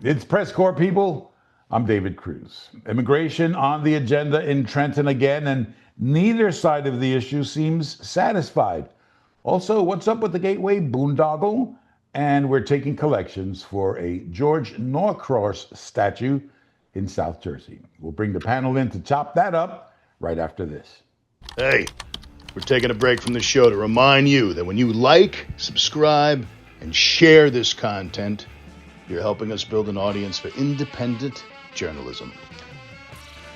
It's PRESSCORE, people. I'm David Cruz. Immigration on the agenda in Trenton again, and neither side of the issue seems satisfied. Also, what's up with the Gateway Boondoggle? And we're taking collections for a George Norcross statue in South Jersey. We'll bring the panel in to chop that up right after this. Hey, we're taking a break from the show to remind you that when you like, subscribe, and share this content, you're helping us build an audience for independent journalism.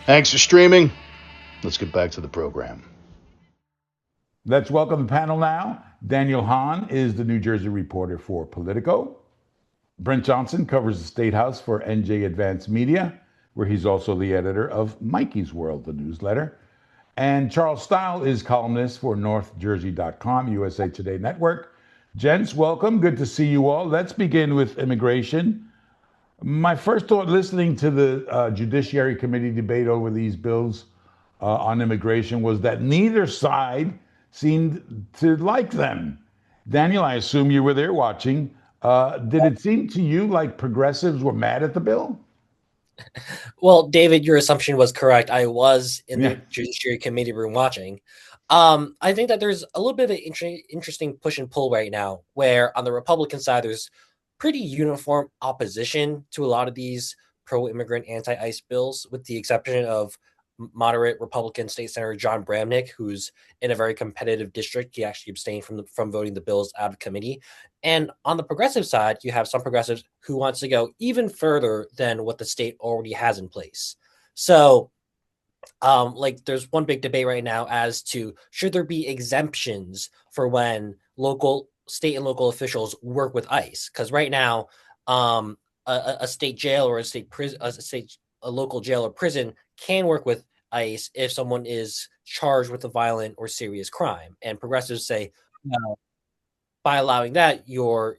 Thanks for streaming. Let's get back to the program. Let's welcome the panel now. Daniel Hahn is the New Jersey reporter for Politico. Brent Johnson covers the State House for NJ Advanced Media, where he's also the editor of Mikey's World, the newsletter. And Charles Stile is columnist for NorthJersey.com, USA Today Network. Gents, welcome. Good to see you all. Let's begin with immigration. My first thought listening to the Judiciary Committee debate over these bills on immigration was that neither side seemed to like them. Daniel, I assume you were there watching. Did it seem to you like progressives were mad at the bill? Well, David, your assumption was correct. I was in the Judiciary Committee room watching. I think that there's a little bit of an interesting push and pull right now, where on the Republican side, there's pretty uniform opposition to a lot of these pro-immigrant, anti-ICE bills, with the exception of moderate Republican State Senator John Bramnick, who's in a very competitive district. He actually abstained from voting the bills out of committee. And on the progressive side, you have some progressives who wants to go even further than what the state already has in place. So there's one big debate right now as to should there be exemptions for when state and local officials work with ICE? Because right now, a state jail or a local jail or prison can work with ICE if someone is charged with a violent or serious crime. And progressives say, no, by allowing that, you're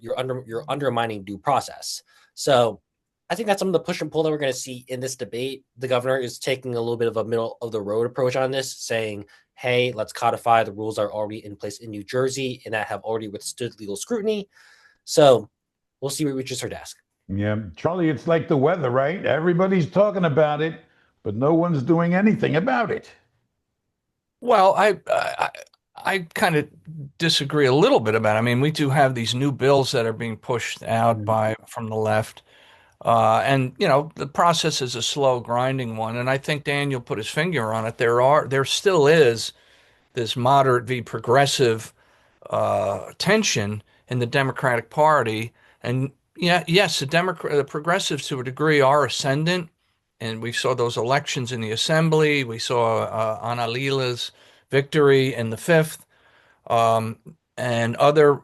undermining due process. So I think that's some of the push and pull that we're going to see in this debate. The governor is taking a little bit of a middle of the road approach on this, saying, hey, let's codify the rules that are already in place in New Jersey and that have already withstood legal scrutiny. So we'll see what reaches her desk. Yeah, Charlie, it's like the weather, right? Everybody's talking about it, but no one's doing anything about it. Well, I kind of disagree a little bit about it. I mean, we do have these new bills that are being pushed out from the left. And, the process is a slow grinding one. And I think Daniel put his finger on it. There still is this moderate v progressive tension in the Democratic Party. And yes, the progressives to a degree are ascendant. And we saw those elections in the assembly. We saw Ana Lila's victory in the 5th, and other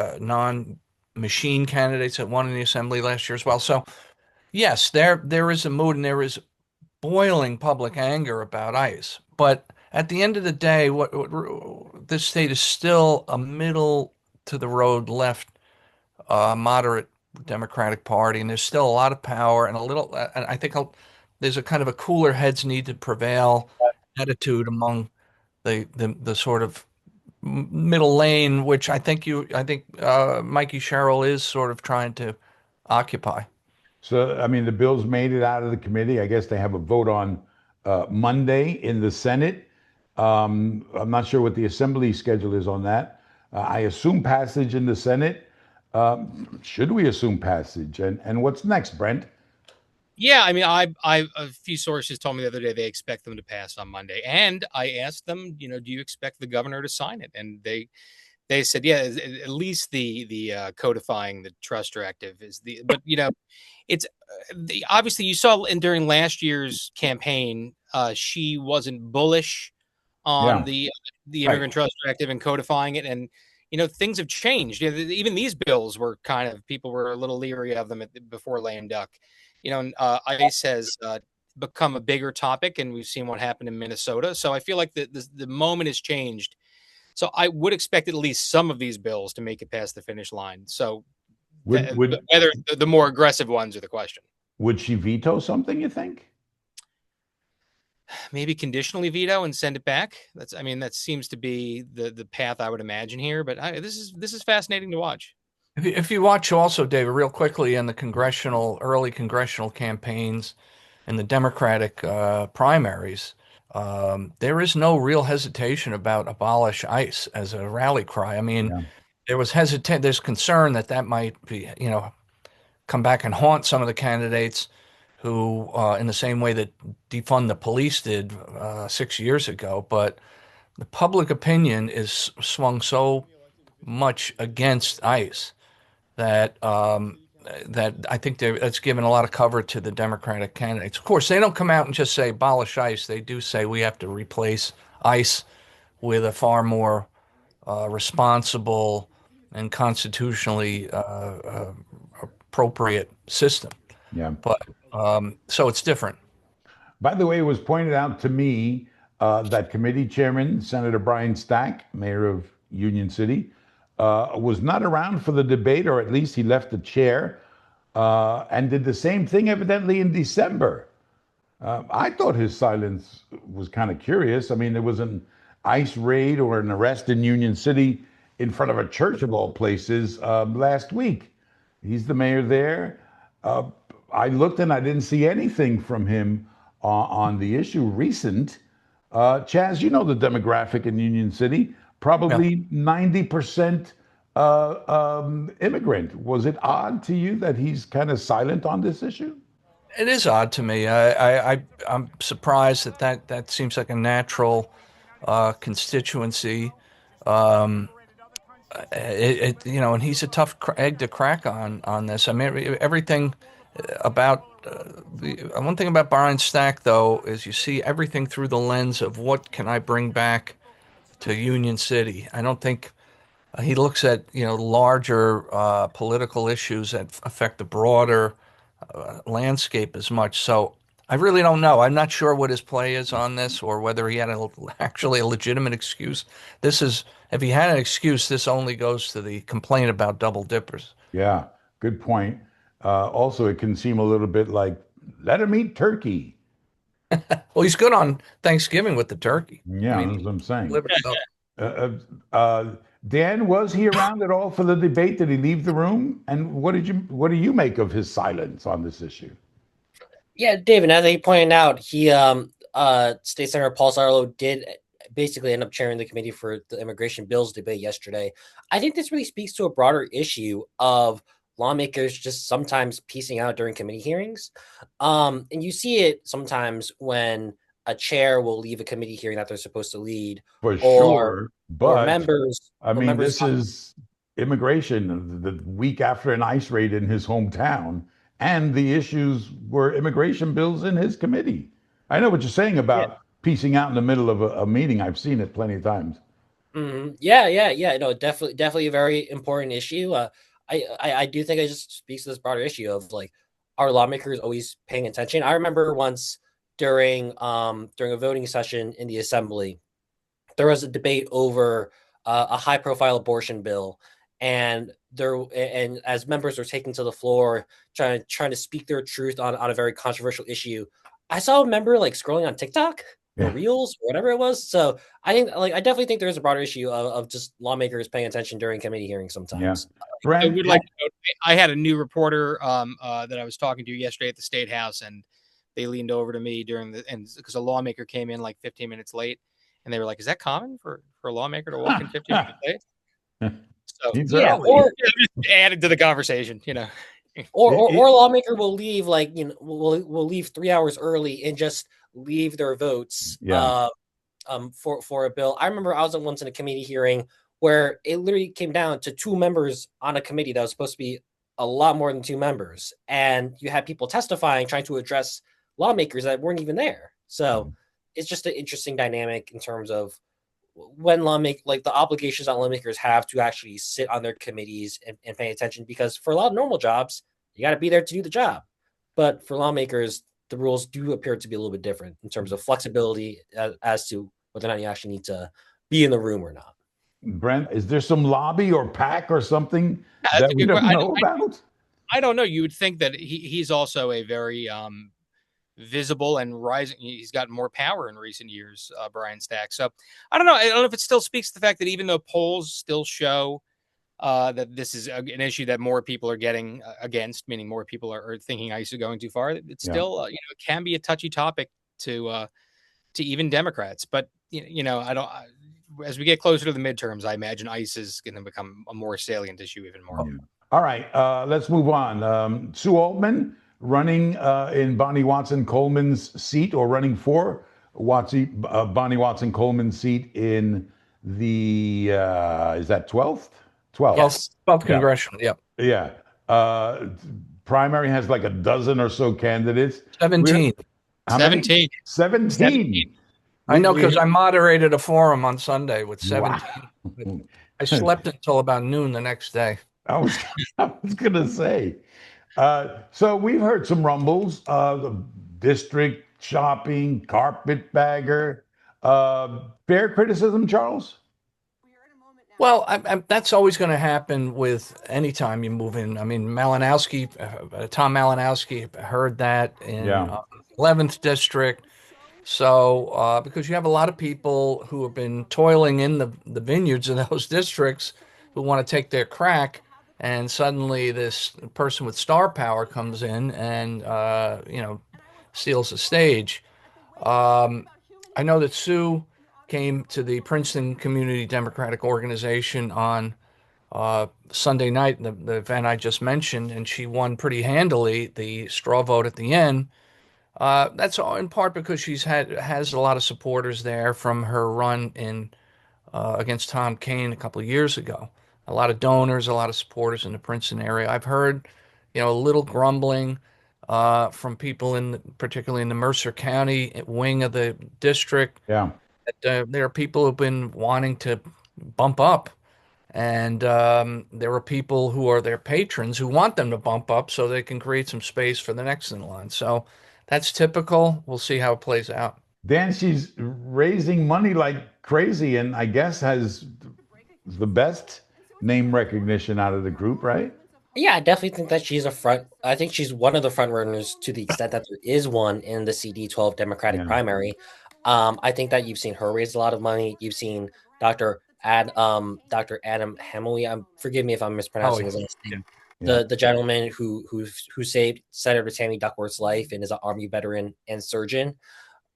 non-machine candidates that won in the assembly last year as well. So, yes, there is a mood and there is boiling public anger about ICE. But at the end of the day, what this state is still a middle to the road left, moderate Democratic Party, and there's still a lot of power and and I think there's a kind of a cooler heads need to prevail attitude among the sort of middle lane, which I think Mikey Sherrill is sort of trying to occupy. So, I mean, the bills made it out of the committee. I guess they have a vote on Monday in the Senate. I'm not sure what the assembly schedule is on that. I assume passage in the Senate. Should we assume passage? And what's next, Brent? Yeah, I mean, a few sources told me the other day they expect them to pass on Monday, and I asked them, do you expect the governor to sign it? And they said, yeah, at least the codifying the trust directive is but it's obviously you saw during last year's campaign, she wasn't bullish on the immigrant trust directive and codifying it, and things have changed. Even these bills were people were a little leery of them before lame duck. ICE has become a bigger topic, and we've seen what happened in Minnesota. So I feel like the moment has changed. So I would expect at least some of these bills to make it past the finish line. So whether the more aggressive ones are the question. Would she veto something, you think? Maybe conditionally veto and send it back. That seems to be the path I would imagine here. But this is fascinating to watch. If you watch also, David, real quickly in the early congressional campaigns and the Democratic primaries, there is no real hesitation about abolish ICE as a rally cry. I mean, Yeah. there's concern that that might be, come back and haunt some of the candidates who, in the same way that defund the police did 6 years ago. But the public opinion is swung so much against ICE that that I think it's given a lot of cover to the Democratic candidates. Of course, they don't come out and just say abolish ICE. They do say we have to replace ICE with a far more responsible and constitutionally appropriate system. Yeah. But so it's different. By the way, it was pointed out to me that committee chairman, Senator Brian Stack, mayor of Union City, was not around for the debate, or at least he left the chair and did the same thing evidently in December. I thought his silence was kind of curious. I mean, there was an ICE raid or an arrest in Union City in front of a church of all places last week. He's the mayor there. I looked and I didn't see anything from him on the issue recent. Chaz, you know the demographic in Union City, probably 90% immigrant. Was it odd to you that he's kind of silent on this issue? It is odd to me. I'm surprised that seems like a natural constituency. And he's a tough egg to crack on this. I mean, everything about one thing about Brian Stack, though, is you see everything through the lens of what can I bring back to Union City. I don't think he looks at larger political issues that affect the broader landscape as much. So I really don't know. I'm not sure what his play is on this, or whether he had actually a legitimate excuse. If he had an excuse, this only goes to the complaint about double dippers. Yeah, good point. Also, it can seem a little bit like, let him eat turkey. Well, he's good on Thanksgiving with the turkey. Yeah, that's what I'm saying. Dan, was he around at all for the debate? Did he leave the room? And what do you make of his silence on this issue? Yeah, David, as he pointed out, State Senator Paul Sarlo did basically end up chairing the committee for the immigration bills debate yesterday. I think this really speaks to a broader issue of lawmakers just sometimes piecing out during committee hearings. And you see it sometimes when a chair will leave a committee hearing that they're supposed to lead. For sure. But members. This is immigration the week after an ICE raid in his hometown. And the issues were immigration bills in his committee. I know what you're saying about piecing out in the middle of a meeting. I've seen it plenty of times. Mm-hmm. Yeah. No, definitely a very important issue. I do think it just speaks to this broader issue of like, are lawmakers always paying attention? I remember once during a voting session in the assembly, there was a debate over a high-profile abortion bill, and as members were taking to the floor trying to speak their truth on a very controversial issue, I saw a member like scrolling on TikTok or Reels or whatever it was. So I definitely think there's a broader issue of just lawmakers paying attention during committee hearings sometimes. Yeah. I had a new reporter that I was talking to yesterday at the State House, and they leaned over to me because a lawmaker came in like 15 minutes late, and they were like, "Is that common for a lawmaker to walk in 15 minutes late?" So or added to the conversation, or a lawmaker will leave will leave 3 hours early and just leave their votes for a bill. I remember I was once in a committee hearing where it literally came down to 2 members on a committee that was supposed to be a lot more than 2 members, and you had people testifying trying to address lawmakers that weren't even there. So it's just an interesting dynamic in terms of when the obligations that lawmakers have to actually sit on their committees and pay attention, because for a lot of normal jobs, you got to be there to do the job. But for lawmakers, the rules do appear to be a little bit different in terms of flexibility as to whether or not you actually need to be in the room or not. Brent, is there some lobby or PAC or something that we don't know about? I don't know. You would think that he's also a very visible and rising. He's gotten more power in recent years, Brian Stack. So I don't know. I don't know if it still speaks to the fact that even though polls still show that this is an issue that more people are getting against, meaning more people are thinking ICE is going too far. It's still, it can be a touchy topic to even Democrats. But I don't. As we get closer to the midterms, I imagine ICE is going to become a more salient issue even more. Yeah. All right, let's move on. Sue Altman running in Bonnie Watson Coleman's seat, or running for Bonnie Watson Coleman's seat in the is that 12th? 12th. Yes. 12th congressional. Yep. Yeah. Primary has like a dozen or so candidates. 17. How many? 17. I know, because I moderated a forum on Sunday with 17. Wow. I slept until about noon the next day. I was going to say. So we've heard some rumbles. The district shopping, carpetbagger. Fair criticism, Charles? Well, that's always going to happen with any time you move in. I mean, Malinowski, Tom Malinowski heard that in 11th district. So because you have a lot of people who have been toiling in the vineyards of those districts who want to take their crack, and suddenly this person with star power comes in and steals the stage. I know that Sue came to the Princeton Community Democratic Organization on Sunday night, the event I just mentioned, and she won pretty handily the straw vote at the end. That's all in part because has a lot of supporters there from her run in against Tom Kaine a couple of years ago. A lot of donors, a lot of supporters in the Princeton area. I've heard, a little grumbling from people particularly in the Mercer County wing of the district. Yeah. There are people who've been wanting to bump up, and there are people who are their patrons who want them to bump up so they can create some space for the next in line. So that's typical. We'll see how it plays out. Dan, she's raising money like crazy, and I guess has the best name recognition out of the group, right? Yeah, I definitely think that I think she's one of the front runners, to the extent that there is one in the CD12 Democratic primary. I think that you've seen her raise a lot of money. You've seen Dr. Adam Hamilton. Forgive me if I'm mispronouncing his last name. The gentleman who saved Senator Tammy Duckworth's life and is an Army veteran and surgeon.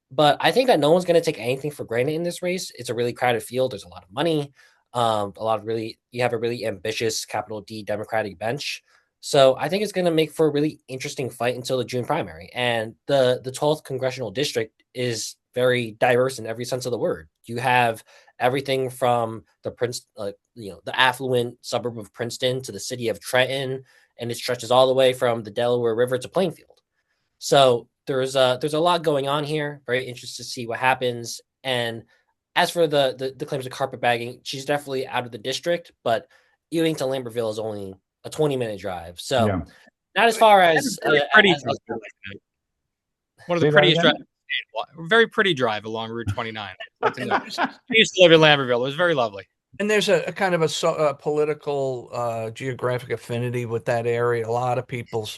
But I think that no one's going to take anything for granted in this race. It's a really crowded field. There's a lot of money. You have a really ambitious capital D Democratic bench. So I think it's going to make for a really interesting fight until the June primary. And the 12th congressional district is very diverse in every sense of the word. You have everything from the affluent suburb of Princeton to the city of Trenton, and it stretches all the way from the Delaware River to Plainfield. So there's a lot going on here. Very interested to see what happens. And as for the claims of carpetbagging, she's definitely out of the district, but Ewing to Lambertville is only a 20-minute drive. So not as far as one of the prettiest drives. Very pretty drive along Route 29. I used to live in Lambertville. It was very lovely. And there's a kind of a political geographic affinity with that area. A lot of people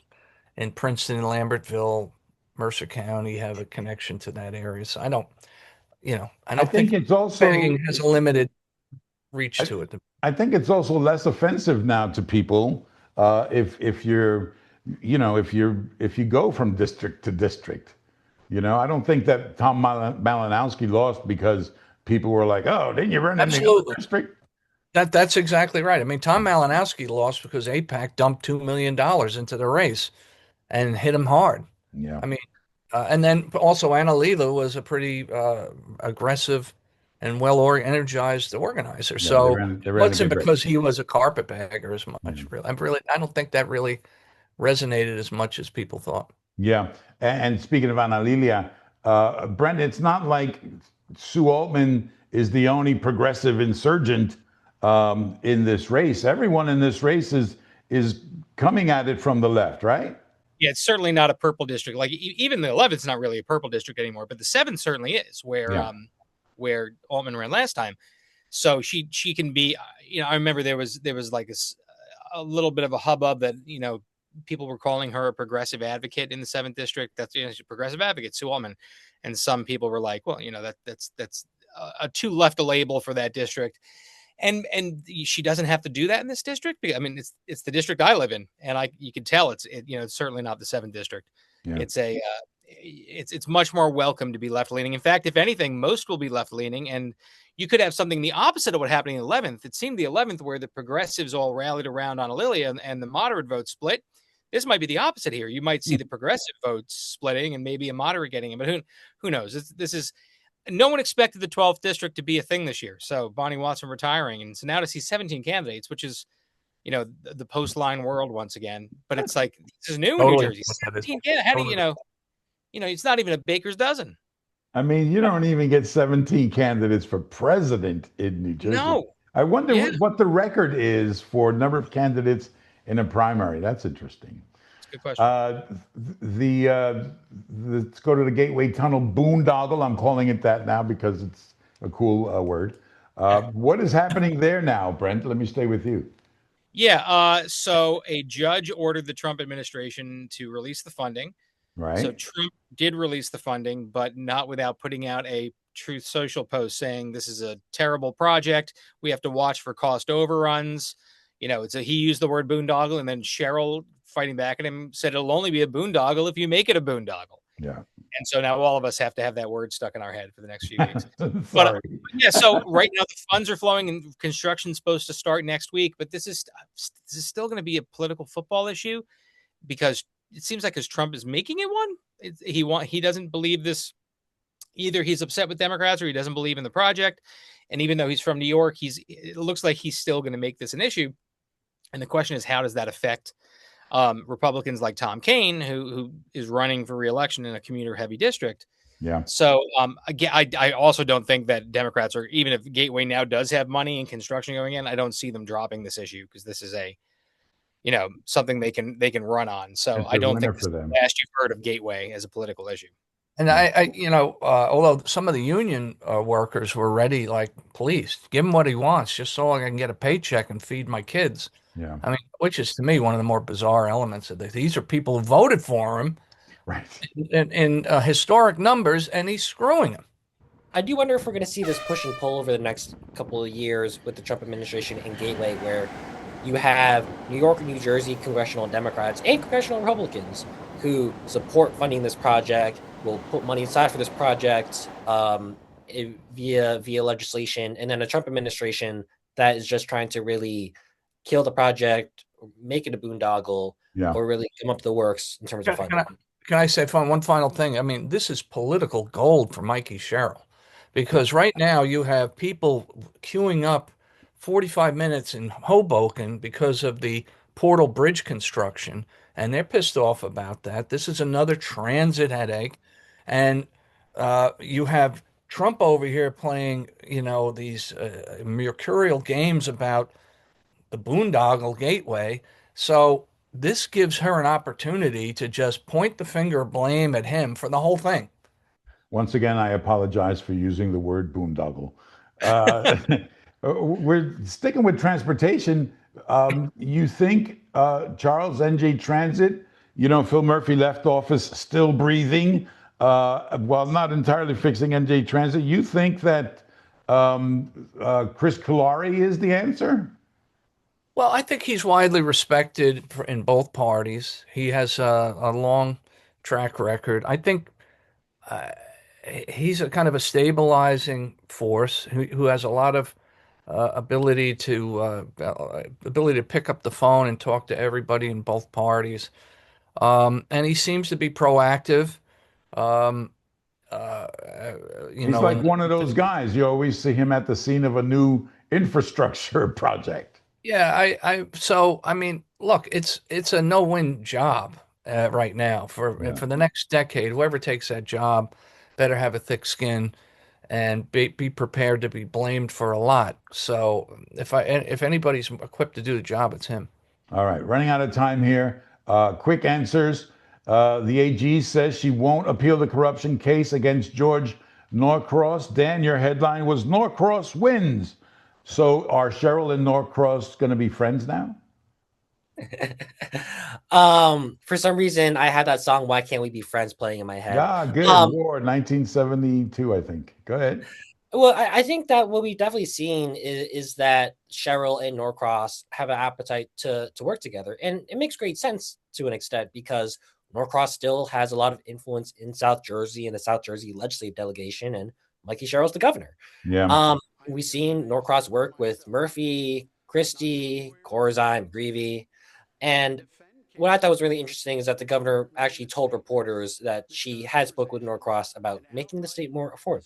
in Princeton and Lambertville, Mercer County have a connection to that area. So I don't think it's also has a limited reach to it. I think it's also less offensive now to people if you go from district to district. I don't think that Tom Malinowski lost because people were like, "Oh, didn't you run in the other district?" That's exactly right. I mean, Tom Malinowski lost because AIPAC dumped $2 million into the race and hit him hard. Yeah. I mean, and then also Anna Lila was a pretty aggressive and energized organizer. Yeah, so it wasn't because he was a carpetbagger as much. Really, I don't think that really resonated as much as people thought. Yeah. And speaking of Ana Lilia, Brent, it's not like Sue Altman is the only progressive insurgent in this race. Everyone in this race is coming at it from the left, right? Yeah, it's certainly not a purple district. Like even the 11th not really a purple district anymore, but the 7th certainly is, where Altman ran last time. So she can be. I remember there was like a little bit of a hubbub that people were calling her a progressive advocate in the 7th district. That's she's a progressive advocate, Sue Altman, and some people were like, well, that's a too left a label for that district. and she doesn't have to do that in this district. I mean, it's the district I live in, and you can tell it's certainly not the 7th district. Yeah. It's much more welcome to be left leaning. In fact, if anything, most will be left leaning, and you could have something the opposite of what happened in the 11th. It seemed the 11th where the progressives all rallied around on Lilia and the moderate vote split. This might be the opposite here. You might see the progressive votes splitting and maybe a moderate getting it, but who knows? This is no one expected the 12th district to be a thing this year. So Bonnie Watson retiring, and so now to see 17 candidates, which is the post-line world once again. But it's like this is new in New Jersey. 17 candidates. How do it's not even a baker's dozen. I mean, you don't even get 17 candidates for president in New Jersey. No. I wonder what the record is for number of candidates in a primary. That's interesting. That's a good question. Let's go to the Gateway Tunnel Boondoggle. I'm calling it that now because it's a cool word. What is happening there now, Brent? Let me stay with you. Yeah. So a judge ordered the Trump administration to release the funding. Right. So Trump did release the funding, but not without putting out a Truth Social post saying this is a terrible project. We have to watch for cost overruns. He used the word boondoggle, and then Cheryl, fighting back at him, said it'll only be a boondoggle if you make it a boondoggle. Yeah. And so now all of us have to have that word stuck in our head for the next few weeks. But so right now the funds are flowing and construction's supposed to start next week. But this is still going to be a political football issue because it seems like as Trump is making it one, he doesn't believe this. Either he's upset with Democrats or he doesn't believe in the project. And even though he's from New York, it looks like he's still going to make this an issue. And the question is, how does that affect Republicans like Tom Kaine, who is running for re-election in a commuter-heavy district? Yeah. So again, I also don't think that Democrats are, even if Gateway now does have money and construction going in, I don't see them dropping this issue because this is something they can run on. So I don't think this is the last you've heard of Gateway as a political issue. And although some of the union workers were ready, like, please give him what he wants, just so I can get a paycheck and feed my kids. Yeah. I mean, which is to me one of the more bizarre elements of this. These are people who voted for him, right, in historic numbers, and he's screwing them. I do wonder if we're going to see this push and pull over the next couple of years with the Trump administration and Gateway, where you have New York and New Jersey congressional Democrats and congressional Republicans who support funding this project, will put money aside for this project via legislation, and then a Trump administration that is just trying to really kill the project, make it a boondoggle, or really come up the works in terms of funding. Can I say one final thing? I mean, this is political gold for Mikey Sherrill, because right now you have people queuing up 45 minutes in Hoboken because of the Portal Bridge construction, and they're pissed off about that. This is another transit headache. And you have Trump over here playing, these mercurial games about the boondoggle Gateway. So this gives her an opportunity to just point the finger of blame at him for the whole thing. Once again, I apologize for using the word boondoggle. We're sticking with transportation. You think Charles, NJ Transit, Phil Murphy left office still breathing, while not entirely fixing NJ Transit. You think that Chris Kalari is the answer? Well, I think he's widely respected in both parties. He has a long track record. I think he's a kind of a stabilizing force who has a lot of ability to pick up the phone and talk to everybody in both parties. And he seems to be proactive. He's like one of those guys. You always see him at the scene of a new infrastructure project. Yeah, I mean, look, it's a no-win job right now for the next decade. Whoever takes that job better have a thick skin and be prepared to be blamed for a lot. So if anybody's equipped to do the job, it's him. All right, running out of time here. Quick answers. The AG says she won't appeal the corruption case against George Norcross. Dan, your headline was Norcross wins. So are Cheryl and Norcross going to be friends now? For some reason, I had that song "Why Can't We Be Friends" playing in my head. Yeah, good. War 1972, I think. Go ahead. Well, I think that what we've definitely seen is that Cheryl and Norcross have an appetite to work together. And it makes great sense to an extent because Norcross still has a lot of influence in South Jersey and the South Jersey legislative delegation, and Mikey Sherrill's the governor. Yeah. We've seen Norcross work with Murphy, Christie, Corzine, Greavy. And what I thought was really interesting is that the governor actually told reporters that she had spoken with Norcross about making the state more affordable.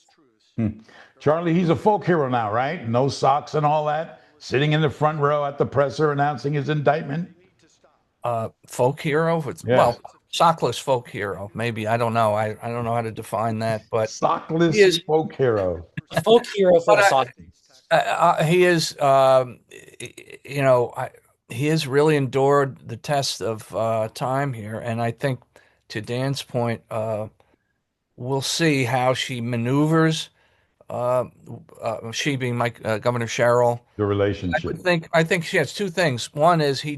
Charlie, he's a folk hero now, right? No socks and all that. Sitting in the front row at the presser announcing his indictment. Folk hero? Yes. Well, sockless folk hero. Maybe. I don't know. I don't know how to define that. But sockless folk hero. Folk hero for the sock. He is, he has really endured the test of time here. And I think, to Dan's point, we'll see how she maneuvers. She being Governor Sherrill. The relationship. I think she has two things. One is he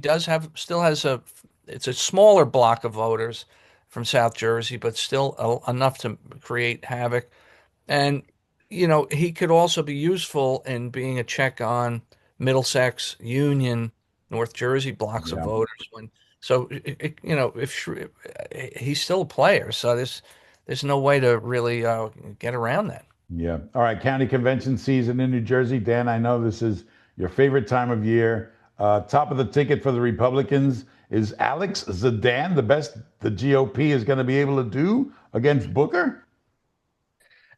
still has it's a smaller block of voters from South Jersey, but still enough to create havoc. And he could also be useful in being a check on Middlesex, Union, North Jersey blocks of voters. If he's still a player, so there's no way to really get around that. Yeah. All right. County convention season in New Jersey. Dan, I know this is your favorite time of year. Top of the ticket for the Republicans is Alex Zidane, the best the GOP is going to be able to do against Booker.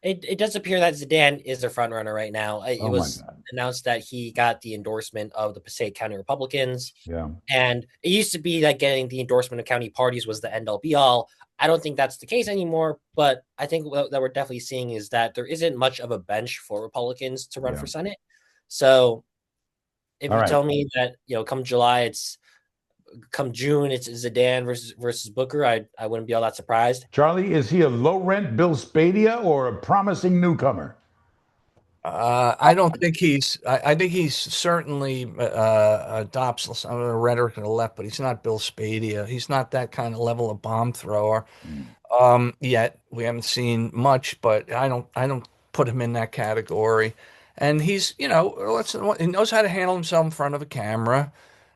It does appear that Zidane is the front runner right now. It was announced that he got the endorsement of the Passaic County Republicans. Yeah. And it used to be that getting the endorsement of county parties was the end all be all. I don't think that's the case anymore, but I think what we're definitely seeing is that there isn't much of a bench for Republicans to run for Senate. So if you tell me that, come June, it's Zidane versus Booker, I wouldn't be all that surprised. Charlie, is he a low rent Bill Spadea or a promising newcomer? I don't think I think he's certainly adopts some of the rhetoric of the left, but he's not Bill Spadea. He's not that kind of level of bomb thrower. Yet we haven't seen much, but I don't put him in that category. And he's, he knows how to handle himself in front of a camera.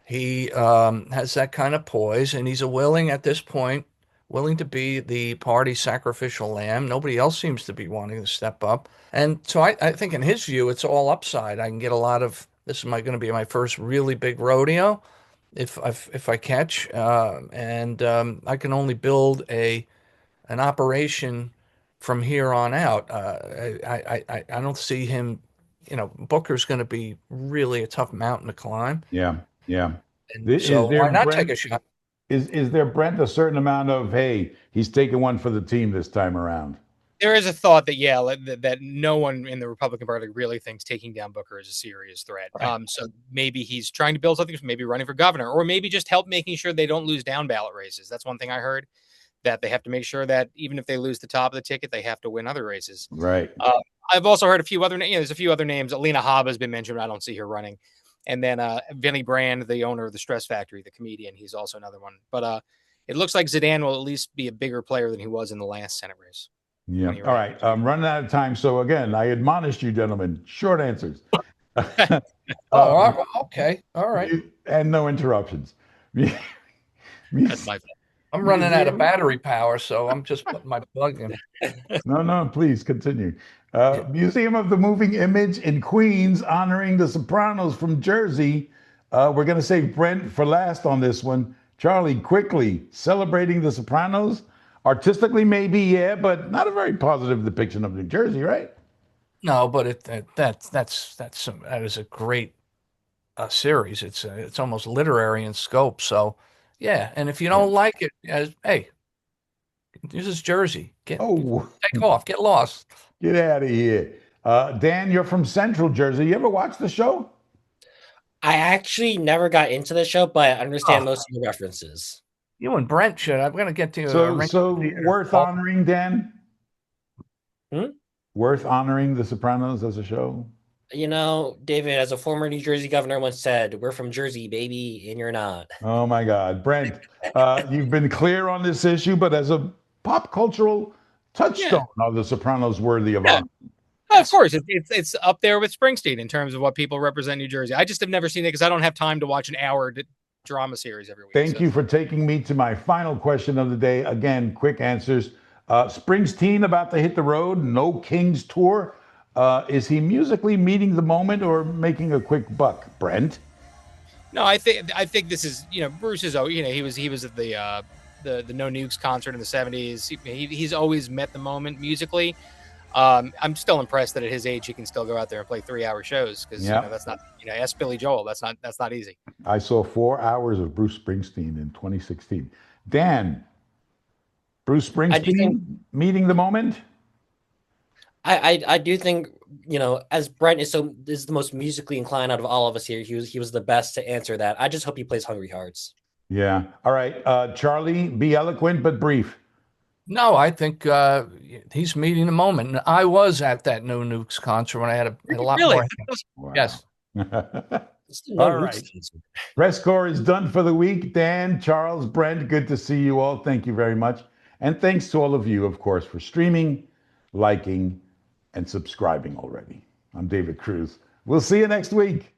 He has that kind of poise, and he's at this point, willing to be the party sacrificial lamb. Nobody else seems to be wanting to step up. And so I think in his view, it's all upside. I can get a lot of, this is going to be my first really big rodeo if I catch, and I can only build an operation from here on out. I don't see him, Booker's going to be really a tough mountain to climb. Yeah. And so why not take a shot? Is there, Brent, a certain amount of, hey, he's taking one for the team this time around? There is a thought that, that no one in the Republican Party really thinks taking down Booker is a serious threat. Right. So maybe he's trying to build something, maybe running for governor, or maybe just help making sure they don't lose down ballot races. That's one thing I heard, that they have to make sure that even if they lose the top of the ticket, they have to win other races. Right. I've also heard a few other names. There's a few other names. Alina Habba has been mentioned, but I don't see her running. And then Vinnie Brand, the owner of the Stress Factory, the comedian, he's also another one. But it looks like Zidane will at least be a bigger player than he was in the last Senate race. Yeah. All right. I'm running out of time. So again, I admonished you, gentlemen. Short answers. Okay. All right. And no interruptions. That's my fault. I'm running out of battery power, so I'm just putting my plug in. No, please continue. Museum of the Moving Image in Queens, honoring the Sopranos from Jersey. We're going to save Brent for last on this one. Charlie, quickly, celebrating the Sopranos. Artistically, maybe, yeah, but not a very positive depiction of New Jersey, right? No, but that is a great series. It's almost literary in scope. So, yeah, and if you don't like it, hey, this is Jersey. Take off, get lost. Get out of here. Dan, you're from Central Jersey. You ever watch the show? I actually never got into the show, but I understand most of the references. You and Brent should. I'm going to get to So worth honoring, Dan? Worth honoring The Sopranos as a show? David, as a former New Jersey governor once said, we're from Jersey, baby, and you're not. Oh, my God. Brent, you've been clear on this issue, but as a pop cultural touchstone, are The Sopranos worthy of honor? No, of course, it's up there with Springsteen in terms of what people represent New Jersey. I just have never seen it because I don't have time to watch an hour drama series every week. Thank you for taking me to my final question of the day. Again, quick answers. Springsteen about to hit the road, no Kings tour. Is he musically meeting the moment or making a quick buck, Brent? No, I think this is, Bruce is, he was at the No Nukes concert in the 70s. He's always met the moment musically. I'm still impressed that at his age he can still go out there and play 3-hour shows because that's not, ask Billy Joel. That's not easy. I saw 4 hours of Bruce Springsteen in 2016. Dan, Bruce Springsteen meeting the moment? I do think, as Brent is the most musically inclined out of all of us here, he was the best to answer that. I just hope he plays Hungry Hearts. Yeah. All right. Charlie, be eloquent but brief. No, I think he's meeting the moment. And I was at that No Nukes concert when I had a lot more. Wow. Yes. All right. PRESSCORE is done for the week. Dan, Charles, Brent, good to see you all. Thank you very much. And thanks to all of you, of course, for streaming, liking, and subscribing already. I'm David Cruz. We'll see you next week.